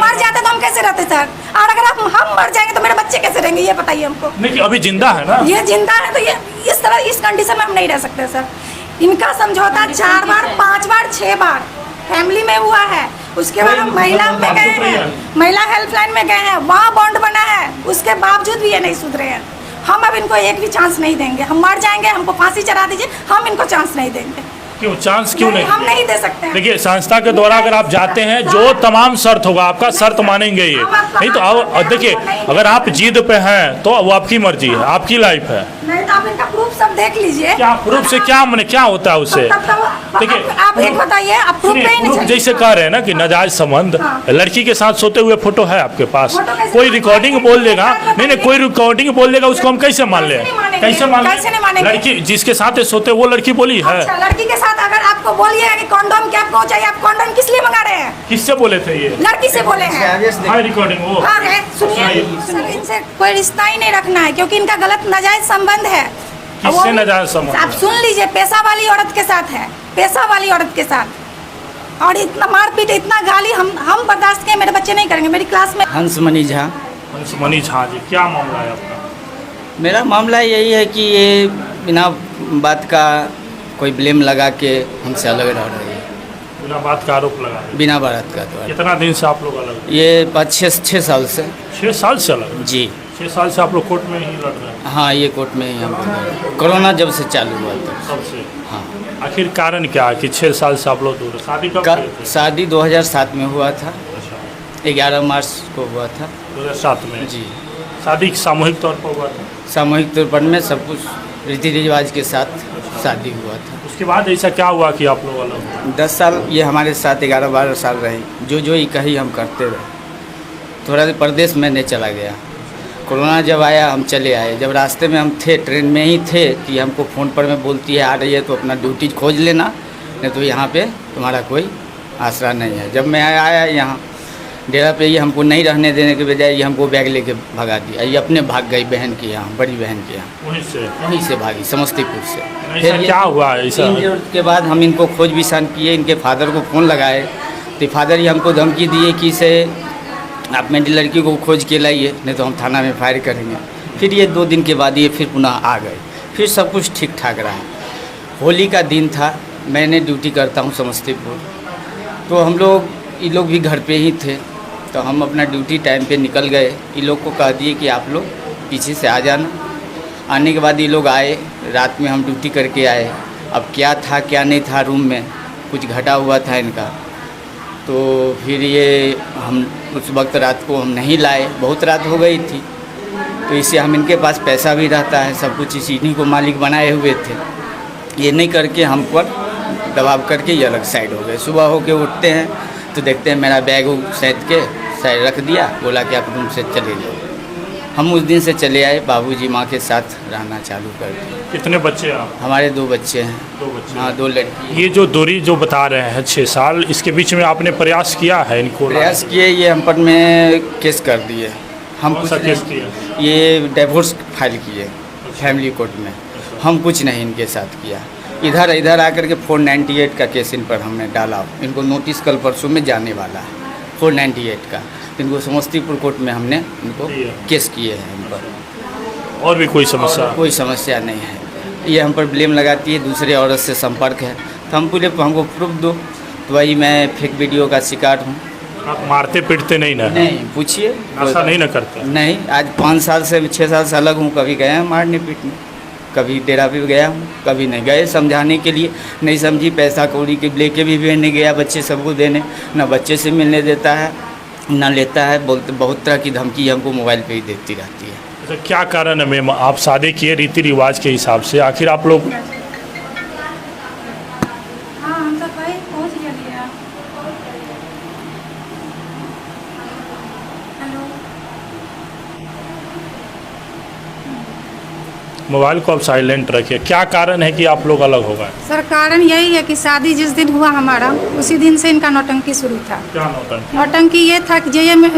मर जाते तो हम कैसे रहते सर? और अगर हम मर जाएंगे तो मेरे बच्चे कैसे रहेंगे, ये बताइए हमको। नहीं, अभी जिंदा है ना? ये जिंदा है तो ये इस तरह इस कंडीशन में हम नहीं रह सकते सर। इनका समझौता 4 बार 5 बार 6 बार फैमिली में हुआ है। उसके बाद हम महिला में गए हैं, महिला हेल्पलाइन में गए हैं, वहाँ बॉन्ड बना है, उसके बावजूद भी ये नहीं सुधरे हैं। हम अब इनको एक भी चांस नहीं देंगे। हम मर जाएंगे, हमको फांसी चढ़ा दीजिए, हम इनको चांस नहीं देंगे। क्यों चांस क्यों नहीं? हम नहीं दे सकते हैं। देखिए, संस्था के द्वारा अगर आप जाते हैं, जो तमाम शर्त होगा आपका शर्त मानेंगे ये। नहीं तो अब देखिए, अगर आप जिद पे हैं तो वो आपकी मर्जी है, आपकी लाइफ है। नहीं तो आप इनका प्रूफ सब देख लीजिए। क्या प्रूफ से क्या मैंने क्या होता है उससे? देखिए आप एक बताइए, आप प्रूफ पे ही नहीं जैसे कह रहे हैं ना कि नाजायज संबंध, लड़की के साथ सोते हुए फोटो है आपके पास, कोई रिकॉर्डिंग बोल देगा, नहीं कोई रिकॉर्डिंग बोल देगा, उसको हम कैसे मान ले? कैसे मान ले? लड़की जिसके साथ सोते वो लड़की बोली है। लड़की के साथ अगर आपको बोलिए कि कॉन्डोम क्या आपको चाहिए, आप कॉन्डोम किस लिए मंगा रहे हैं? किससे बोले थे ये? लड़की से बोले हैं। रिकॉर्डिंग वो सुनिए सर, इनसे कोई रिश्ता ही नहीं रखना है क्योंकि इनका गलत नाजायज संबंध है। किससे नाजायज संबंध? आप सुन लीजिए, पेशा वाली औरत के साथ है, पेशा वाली औरत के साथ। और इतना मारपीट, इतना गाली हम बर्दाश्त के मेरे बच्चे नहीं करेंगे। मेरी क्लास में हंसमणि झा। हंसमणि झा जी, क्या मामला है आपका? मेरा मामला यही है कि ये बिना बात का कोई ब्लेम लगा के हमसे अलग रह रही है। बिना बात का आरोप लगा? बिना बात का। तो कितना दिन से आप लोग अलग? ये 6 साल से। 6 साल से अलग? जी 6 साल से आप लोग कोर्ट में ही लड़ रहे हैं? हाँ, ये कोर्ट में ही हम कोरोना जब से चालू हुआ था तब से। हाँ। आखिर कारण क्या है कि 6 साल से आप लोग दूर? शादी कब किए थे? शादी 2007 में हुआ था। अच्छा। 11 मार्च को हुआ था 2007 में? जी। शादी सामूहिक तौर पर हुआ था? सामूहिक तौर पर में सब कुछ रीति रिवाज के साथ शादी हुआ था। उसके बाद ऐसा क्या हुआ कि आप लोग अलग? 10 साल ये हमारे साथ 11-12 साल रहे। जो ही कही हम करते रहे। थोड़ा देर परदेश में नहीं चला गया। कोरोना जब आया हम चले आए। जब रास्ते में हम थे, ट्रेन में ही थे कि हमको फ़ोन पर में बोलती है आ रही है तो अपना ड्यूटी खोज लेना, नहीं तो यहाँ पे तुम्हारा कोई आसरा नहीं है। जब मैं आया यहाँ डेरा पे, ये हमको नहीं रहने देने के बजाय ये हमको बैग लेके भगा दिया। ये अपने भाग गई बहन के यहाँ, बड़ी बहन के यहाँ। वहीं से भागी, समस्तीपुर से। फिर क्या हुआ ऐसा? के बाद हम इनको खोज बिछान किए, इनके फादर को फ़ोन लगाए तो फादर ही हमको धमकी दिए कि इसे आप मेरी लड़की को खोज के लाइए, नहीं तो हम थाना में फायर करेंगे। फिर ये 2 दिन के बाद ये फिर पुनः आ गए। फिर सब कुछ ठीक ठाक रहा। होली का दिन था, मैंने ड्यूटी करता हूँ समस्तीपुर, तो हम लोग ये लोग भी घर पे ही थे, तो हम अपना ड्यूटी टाइम पे निकल गए। ये लोग को कह दिए कि आप लोग पीछे से आ जाना। आने के बाद ये लोग आए, रात में हम ड्यूटी करके आए। अब क्या था क्या नहीं था, रूम में कुछ घटा हुआ था इनका, तो फिर ये हम उस वक्त रात को हम नहीं लाए, बहुत रात हो गई थी। तो इससे हम इनके पास पैसा भी रहता है, सब कुछ इन्हीं को मालिक बनाए हुए थे। ये नहीं करके हम पर दबाव करके ये अलग साइड हो गए। सुबह हो के उठते हैं तो देखते हैं मेरा बैग सैद के साइड रख दिया, बोला कि आप रूम से चले जाओ। हम उस दिन से चले आए, बाबूजी माँ के साथ रहना चालू कर दिया। कितने बच्चे आप? हमारे 2 बच्चे हैं। 2 बच्चे? हाँ, 2 लड़की। ये जो दूरी जो बता रहे हैं 6 साल, इसके बीच में आपने प्रयास किया है इनको? प्रयास किए, ये हम पर में केस कर दिए। हम कौन सा केस किया? ये डिवोर्स फाइल किए फैमिली कोर्ट में। हम कुछ नहीं इनके साथ किया। इधर आकर के 498 का केस इन पर हमने डाला। इनको नोटिस कल परसों में जाने वाला है 498 का। इनको समस्तीपुर कोर्ट में हमने इनको केस किए हैं इन पर। और भी कोई समस्या? कोई समस्या नहीं है। ये हम पर ब्लेम लगाती है, दूसरे औरत से संपर्क है, तो हम बोले हमको प्रूफ दो। तो वही मैं फेक वीडियो का शिकार हूँ। आप मारते पीटते नहीं ना? नहीं, पूछिए। ऐसा नहीं ना करते? नहीं, आज 5 साल से 6 साल से अलग हूँ। कभी गए हैं मारने पीटने, कभी डेरा पे गया हूँ, कभी नहीं गए। समझाने के लिए नहीं समझी, पैसा कौड़ी के लेके भी नहीं गया बच्चे सबको देने, ना बच्चे से मिलने देता है ना लेता है। बोलते बहुत तरह की धमकी हमको मोबाइल पे ही देती रहती है। तो क्या कारण है मैम, आप शादी किए रीति रिवाज के हिसाब से, आखिर आप लोग? मोबाइल को आप साइलेंट रखिए। क्या कारण है कि आप लोग अलग हो गए? सर कारण यही है कि शादी जिस दिन हुआ हमारा, उसी दिन से इनका नौटंकी शुरू था। क्या नौटंकी? नौटंकी ये था कि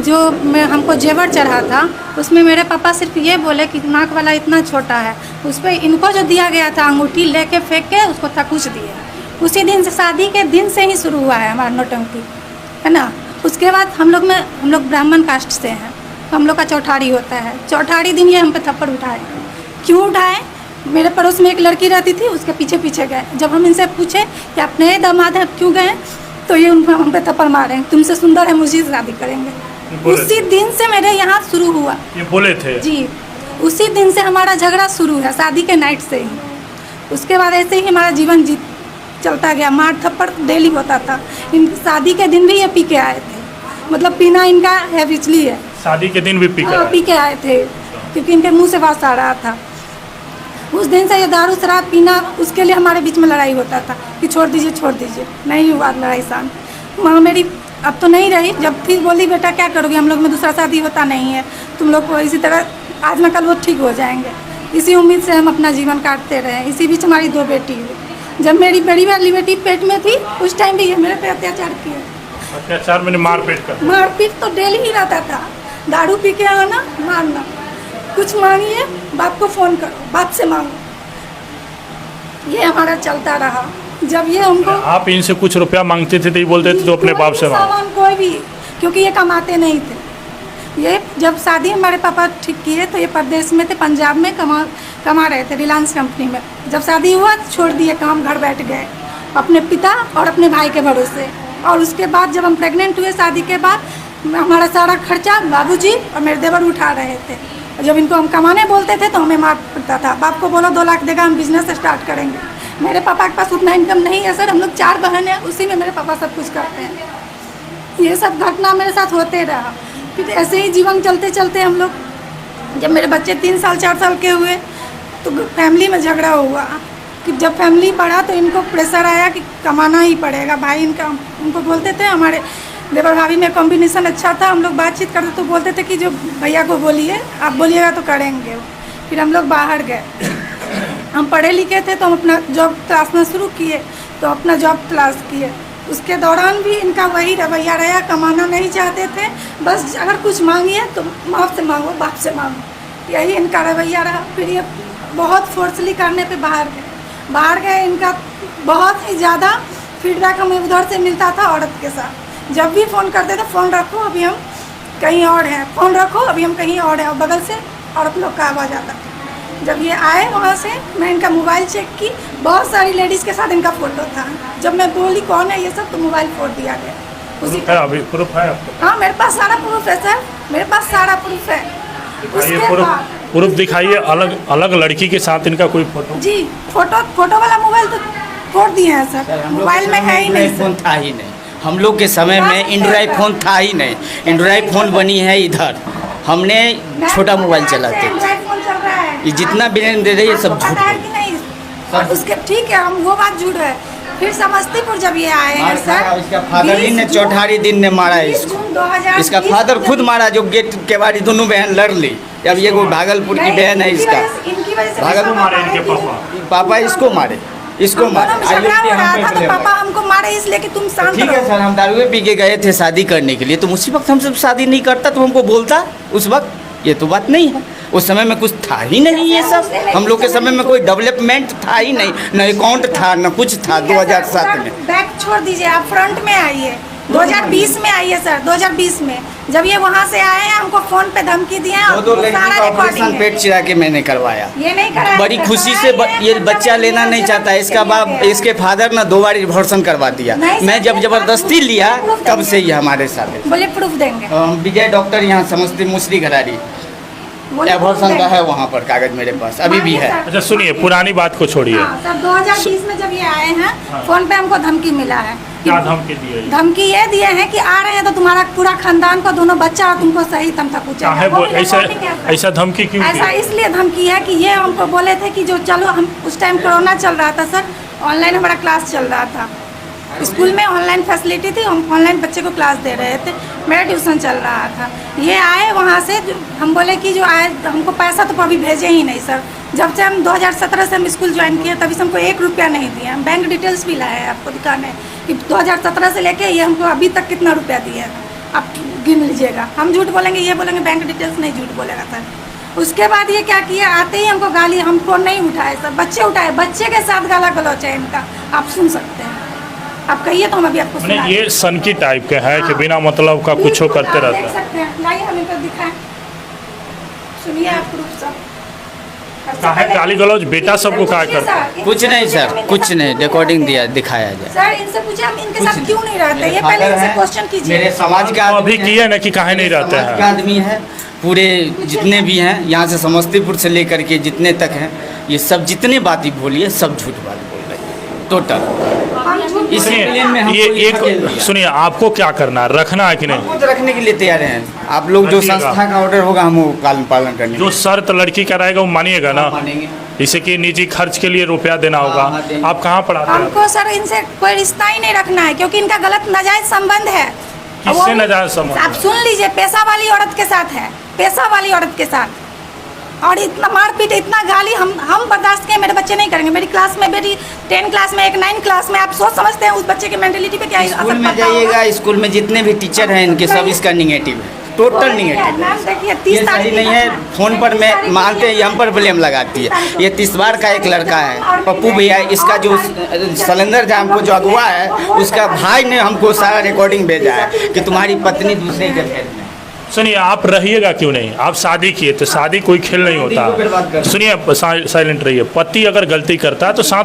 जो हमको जेवर चढ़ा था, उसमें मेरे पापा सिर्फ ये बोले कि नाक वाला इतना छोटा है, उस पर इनको जो दिया गया था अंगूठी लेके फेंक के उसको थकुच दिए। उसी दिन से, शादी के दिन से ही शुरू हुआ है हमारा नौटंकी, है ना। उसके बाद हम लोग ब्राह्मण कास्ट से हैं, तो हम लोग का चौठारी होता है। चौठारी दिन ये हम पे थप्पड़ उठाए। क्यों उठाए? मेरे पड़ोस में एक लड़की रहती थी, उसके पीछे पीछे गए। जब हम इनसे पूछे कि आप नए दामाद हैं, क्यों गए, तो ये उनको हम पे थप्पड़ मारे, तुमसे सुंदर है मुझे शादी करेंगे। उसी दिन से मेरे यहाँ शुरू हुआ। ये बोले थे जी, उसी दिन से हमारा झगड़ा शुरू है, शादी के नाइट से ही। उसके बाद ऐसे ही हमारा जीवन चलता गया। मार थप्पड़ डेली होता था। इन शादी के दिन भी ये पी के आए थे, मतलब पीना इनका हैबिचुअली है। शादी के दिन भी पी के आए थे, क्योंकि इनके मुंह से बात आ रहा था। उस दिन से ये दारू शराब पीना, उसके लिए हमारे बीच में लड़ाई होता था कि छोड़ दीजिए। नहीं हुआ लड़ाई शांत। माँ मेरी अब तो नहीं रही, जब थी बोली बेटा क्या करोगे, हम लोग में दूसरा शादी होता नहीं है, तुम लोग को इसी तरह आज न कल वो ठीक हो जाएंगे। इसी उम्मीद से हम अपना जीवन काटते रहे। इसी बीच हमारी 2 बेटी हुई। जब मेरी बड़ी वाली बेटी पेट में थी, उस टाइम भी ये मेरे पे अत्याचार किया। अत्याचार मैंने मारपीट तो डेली ही रहता था। दारू पी के आना, मारना, कुछ मांगिए बाप को फ़ोन करो, बाप से मांगो। ये हमारा चलता रहा। जब ये हमको, आप इनसे कुछ रुपया मांगते थे तो ये बोलते थे तो अपने बाप से मांगो। कोई भी, क्योंकि ये कमाते नहीं थे। ये जब शादी हमारे पापा ठीक किए तो ये प्रदेश में थे, पंजाब में कमा रहे थे रिलायंस कंपनी में। जब शादी हुआ छोड़ दिए काम, घर बैठ गए अपने पिता और अपने भाई के भरोसे। और उसके बाद जब हम प्रेग्नेंट हुए, शादी के बाद हमारा सारा खर्चा बाबूजी और मेरे देवर उठा रहे थे। जब इनको हम कमाने बोलते थे तो हमें मार पड़ता था। बाप को बोलो 2 लाख देगा, हम बिजनेस स्टार्ट करेंगे। मेरे पापा के पास उतना इनकम नहीं है सर, हम लोग 4 बहन हैं, उसी में मेरे पापा सब कुछ करते हैं। ये सब घटना मेरे साथ होते रहा। फिर ऐसे ही जीवन चलते चलते हम लोग, जब मेरे बच्चे 3 साल 4 साल के हुए तो फैमिली में झगड़ा हुआ। कि जब फैमिली बढ़ा तो इनको प्रेशर आया कि कमाना ही पड़ेगा। भाई उनको बोलते थे, हमारे देवर भाभी में कॉम्बिनेशन अच्छा था, हम लोग बातचीत करते तो बोलते थे कि जो भैया को बोलिए, आप बोलिएगा तो करेंगे। फिर हम लोग बाहर गए। हम पढ़े लिखे थे तो हम अपना जॉब तलाशना शुरू किए, तो अपना जॉब तलाश किए। उसके दौरान भी इनका वही रवैया रहा, कमाना नहीं चाहते थे। बस अगर कुछ मांगिए तो माँ से मांगो, बाप से मांगो, यही इनका रवैया रहा। फिर ये बहुत फोर्सली करने पे बाहर गए। इनका बहुत ही ज़्यादा फीडबैक हमें उधर से मिलता था औरत के साथ। जब भी फ़ोन करते थे, फ़ोन रखो अभी हम कहीं और हैं, फ़ोन रखो अभी हम कहीं और हैं, और बगल से औरत लोग का आवाज़ आता था। जब ये आए वहाँ से, मैं इनका मोबाइल चेक की, बहुत सारी लेडीज़ के साथ इनका फ़ोटो था। जब मैं बोली कौन है ये सब, तो मोबाइल फोड़ दिया गया। उसी का अभी प्रूफ है आपको? हाँ, मेरे पास सारा प्रूफ है सर, मेरे पास सारा प्रूफ है। प्रूफ दिखाइए। अलग लड़की के साथ इनका कोई फोटो? जी, फोटो वाला मोबाइल तो फोड़ दिए हैं सर, मोबाइल में है ही नहीं। फोन था ही नहीं हम लोग के समय में, एंड्रॉयड फ़ोन था ही नहीं। एंड्रॉयड फ़ोन बनी है इधर, हमने छोटा मोबाइल चलाते थे। ये जितना बिलियन दे रहे ये सब झूठ है। उसके ठीक है, हम वो बात झूठ है। फिर समस्तीपुर जब ये आए हैं सर, इसका फादर ही ने चौठारी दिन ने मारा है इसको। इसका फादर खुद मारा, जो गेट के बारी दोनों बहन लड़ ली। अब ये कोई भागलपुर की बहन है, इसका भागलपुर मारे इनके पापा इसको मारे। पापा हमको मारे इसलिए कि तुम शांत ठीक है सर, हम दारू पी के गए थे शादी करने के लिए, तो उसी वक्त हम सब शादी नहीं करता तो हमको बोलता उस वक्त। ये तो बात नहीं है, उस समय में कुछ था ही नहीं। ये सब हम लोग के समय में कोई डेवलपमेंट था ही नहीं, न अकाउंट था न कुछ था। 2007 में बैक छोड़ दीजिए, आप फ्रंट में आइए। 2020 में आइए सर, 2020 में जब ये वहाँ से आए हैं, हमको फोन पे धमकी दिए हैं। 2 लड़की का ऑपरेशन पेट चिरा के मैंने करवाया। ये नहीं कराया, बड़ी खुशी से ये बच्चा लेना नहीं चाहता। इसका बाप, इसके फादर ने 2 बार अबॉर्शन करवा दिया। मैं जब जबरदस्ती लिया तब से ये हमारे साथ है। बोले प्रूफ देंगे। विजय डॉक्टर यहाँ समझते मुस्री घरारी अबॉर्शन का है, वहाँ पर कागज मेरे पास अभी भी है। अच्छा सुनिए, पुरानी बात को छोड़िए। सर 2020 में जब ये आए हैं, फोन पे हमको धमकी मिला है। क्या धमकी दी? धमकी ये दिए हैं कि आ रहे हैं तो तुम्हारा पूरा खानदान को, दोनों बच्चा और तुमको सही तम तक पूछेगा। ऐसा धमकी क्यों? ऐसा इसलिए धमकी है कि ये हमको बोले थे कि जो चलो, हम उस टाइम कोरोना चल रहा था सर, ऑनलाइन हमारा क्लास चल रहा था। स्कूल में ऑनलाइन फैसिलिटी थी, हम ऑनलाइन बच्चे को क्लास दे रहे थे, मेरा ट्यूशन चल रहा था। ये आए वहाँ से, हम बोले कि जो आए हमको पैसा तो अभी भेजे ही नहीं सर। जब से हम 2017 से हम स्कूल ज्वाइन किए तभी से हमको 1 रुपया नहीं दिया। हम बैंक डिटेल्स भी लाए हैं, आपको दिखाने कि 2017 से लेके ये हमको अभी तक कितना रुपया दिया है, आप गिन लीजिएगा। हम झूठ बोलेंगे, ये बोलेंगे बैंक डिटेल्स नहीं झूठ बोलेगा सर। उसके बाद ये क्या किया, आते ही हमको गाली, हमको नहीं उठाए सर, बच्चे उठाए। बच्चे के साथ गाला गलौच है इनका, आप सुन सकते हैं। आप कहिए तो हम अभी आपको मैंने सुनाएंगे। ये सनकी टाइप के है कि बिना मतलब का कुछ बिल्कुल, करते आप रहते देख हैं। सकते हैं, लाइए हम इनको दिखाएं, सुनिए आप प्रूफ सब। काहे गाली गलौज बेटा सबको काहे करते हैं? कुछ नहीं सर, कुछ नहीं, रिकॉर्डिंग दिया दिखाया जाए। सर इनसे पूछे हम इनके साथ कुछ क्यों नहीं रहते, ये मेरे पहले father इनसे हैं, क्वेश्चन कीजिए। मेरे समाज का तो अभी किए ना कि काहे नहीं रहते समाज का हैं। आदमी है, पूरे जितने भी हैं यहाँ से समस्तीपुर से लेकर के जितने तक हैं, ये सब जितने बात ही बोलिए सब झूठ बात बोल रहे हैं टोटल। इस प्लेन में हमको ये ये धकेल एक दिया। सुनिए, आपको क्या करना है, रखना है कि नहीं? खुद रखने के लिए तैयार हैं आप लोग, जो रखिएगा। संस्था का ऑर्डर होगा हम वो पालन करने जो शर्त लड़की का रहेगा वो मानिएगा ना, मानेंगे। जैसे कि निजी खर्च के लिए रुपया देना हाँ, होगा। देंगे। आप कहाँ पढ़ाते हैं? हमको सर इनसे कोई रिश्ता ही नहीं रखना है, क्योंकि इनका गलत नाजायज संबंध है। किससे वो भी- नाजायज संबंध? आप सुन लीजिए, पेशा वाली औरत के साथ है, पेशा वाली औरत के साथ। और इतना मारपीट, इतना गाली हम बर्दाश्त के मेरे बच्चे नहीं करेंगे। मेरी क्लास में, मेरी 10 क्लास में, एक 9 क्लास में, आप सोच समझते हैं उस बच्चे की मेंटेलिटी पे क्या असर स्कूल में पड़ता होगा? जाइएगा, स्कूल में जितने भी टीचर हैं इनके सब इसका निगेटिव है, टोटल निगेटिव। मैम देखिए, ये 30 सही तारीख नहीं है, फोन पर मैं मानते हैं, हम पर ब्लेम लगाती है। ये 30 बार का एक लड़का है पप्पू भैया, इसका जो सिलेंडर जो हमको जो अगुआ है उसका भाई ने हमको सारा रिकॉर्डिंग भेजा है कि तुम्हारी पत्नी दूसरे के घर में। सुनिए, आप रहिएगा क्यों नहीं? आप शादी किए तो शादी कोई खेल नहीं शादी को बर्बाद होता। कर- सुनिए, साइलेंट रहिए। पति अगर गलती करता है तो साथ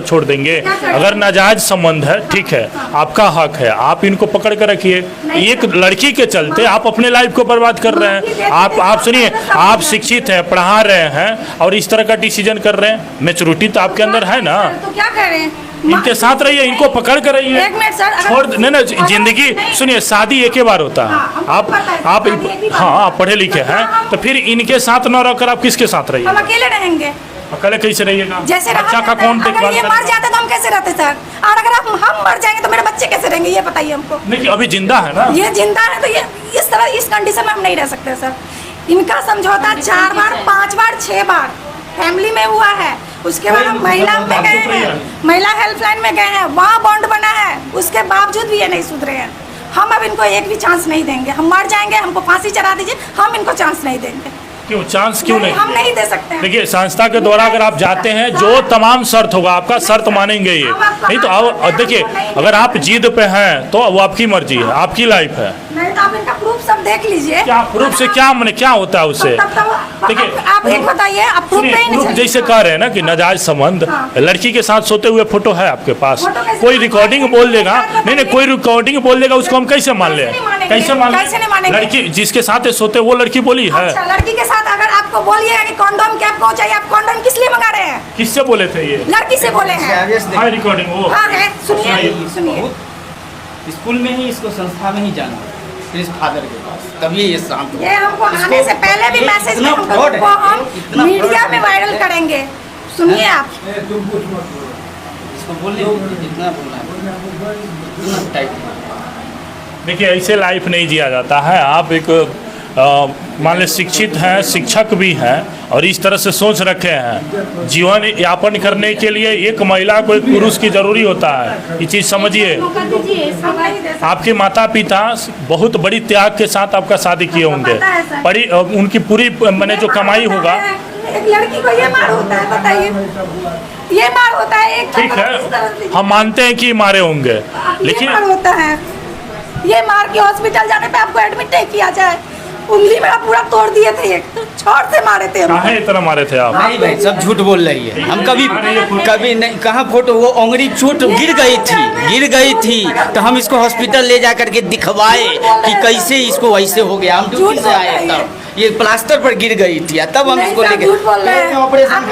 छोड़ देंगे। अगर नाजायज संबंध है, ठीक है, आपका हक है, आप इनको पकड़ कर रखिए। एक लड़की के चलते आप अपने लाइफ को बर्बाद कर रहे हैं। आप सुनिए, आप शिक्षित हैं, पढ़ा रहे हैं और इस तरह का डिसीजन कर रहे हैं। मैच्योरिटी तो आपके अंदर है ना। तो क्या करें? इनके साथ रहिए, इनको पकड़ कर रहिए। एक मिनट सर, अगर- छोड़ नहीं ना, जिंदगी सुनिए, शादी एक ही बार होता है। हाँ, हमको आप पता है, आप शादी एक ही बार हाँ, होता है। आप पढ़े लिखे हैं तो फिर इनके साथ न रहकर आप किसके साथ हम रहिए? अकेले रहेंगे। अकेले कैसे रहिएगा? जैसे रहा बच्चा का करते हैं। कौन अगर देखभाल ये मर करेगा? जाते तो हम कैसे रहते सर? और अगर हम मर जाएंगे तो मेरे बच्चे कैसे रहेंगे, ये बताइए हमको। नहीं, अभी जिंदा है ना। ये जिंदा है तो ये इस तरह, इस कंडीशन में हम नहीं रह सकते सर। इनका समझौता 4 बार, 5 बार, 6 बार फैमिली में हुआ है। उसके बाद हम महिला में गए हैं, महिला हेल्पलाइन में गए हैं, वहाँ बॉन्ड बना है, उसके बावजूद भी ये नहीं सुधरे हैं। हम अब इनको एक भी चांस नहीं देंगे। हम मर जाएंगे, हमको फांसी चढ़ा दीजिए, हम इनको चांस नहीं देंगे। क्यों चांस क्यों नहीं? हम नहीं दे सकते हैं। देखिए, संस्था के द्वारा अगर आप जाते हैं, जो तमाम शर्त होगा आपका शर्त मानेंगे ये। नहीं तो अब देखिए, अगर आप जिद पे हैं तो वो आपकी मर्जी है, आपकी लाइफ है। नहीं तो आप इनका प्रूफ सब देख लीजिए। क्या प्रूफ से क्या मैंने क्या होता है उससे? देखिए, आप एक बताइए, आप प्रूफ सुनिए, पे ही नहीं प्रूफ चलिए। जैसे कह रहे हैं ना कि नाजायज संबंध, हाँ। लड़की के साथ सोते हुए फोटो है आपके पास, फोटो कैसे कोई मानेंगे? रिकॉर्डिंग बोल देगा, कैसे नहीं कोई रिकॉर्डिंग बोल देगा, उसको हम कैसे मान ले? कैसे नहीं मानेंगे? कैसे मान कैसे नहीं मानेंगे? लड़की जिसके साथ ये सोते वो लड़की बोली है? अच्छा, लड़की के साथ अगर आपको बोलिए कि कॉन्डोम क्या आपको चाहिए, आप कॉन्डोम किस लिए मंगा रहे हैं? किससे बोले थे ये? लड़की से बोले हैं। हाँ, रिकॉर्डिंग वो हाँ है, सुनिए सुनिए। स्कूल में ही इसको संस्था में ही जाना फिर इस फादर के पास, तभी ये शांत हुआ। ये हमको आने से पहले भी ये मैसेज इतना हमको fraud है, हम इतना मीडिया fraud में है। वायरल करेंगे। सुनिए आप, इसको बोलने जितना बोलना है उतना टाइप। देखिए, ऐसे लाइफ नहीं जिया जाता है। आप एक मान लीजिए शिक्षित हैं, शिक्षक भी हैं और इस तरह से सोच रखे हैं। जीवन यापन करने के लिए एक महिला को एक पुरुष की जरूरी होता है, ये चीज़ समझिए। आपके माता पिता बहुत बड़ी त्याग के साथ आपका शादी किए होंगे, बड़ी उनकी पूरी मैंने जो कमाई होगा। एक लड़की को ये मार होता है, बताइए, ये मार होता है। एक ठीक है, हम मानते हैं कि मारे होंगे, लेकिन मार लेकिन होता है। ये मार के हॉस्पिटल जाने पे आपको एडमिट नहीं किया जाए। उंगली मेरा पूरा तोड़ दिए थे, एक छोड़ से मारे थे हमको। काहे इतना मारे थे आप? नहीं भाई, सब झूठ बोल रही है। हम कभी नहीं, कहाँ फोटो, वो उंगली चोट गिर गई थी तो हम इसको हॉस्पिटल ले जा करके दिखवाए कि कैसे इसको वैसे हो गया। हम ड्यूटी से आए तब ये प्लास्टर पर गिर गई थी, तब हम इसको लेके झूठ बोल रहे हैं। ऑपरेशन आप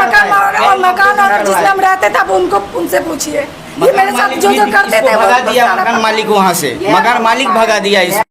मकान और जिसमें हम रहते थे, आप उनसे पूछिए। ये मेरे साथ जो करते थे भगा दिया मकान मालिक, वहाँ से मकान मालिक भगा दिया इसको।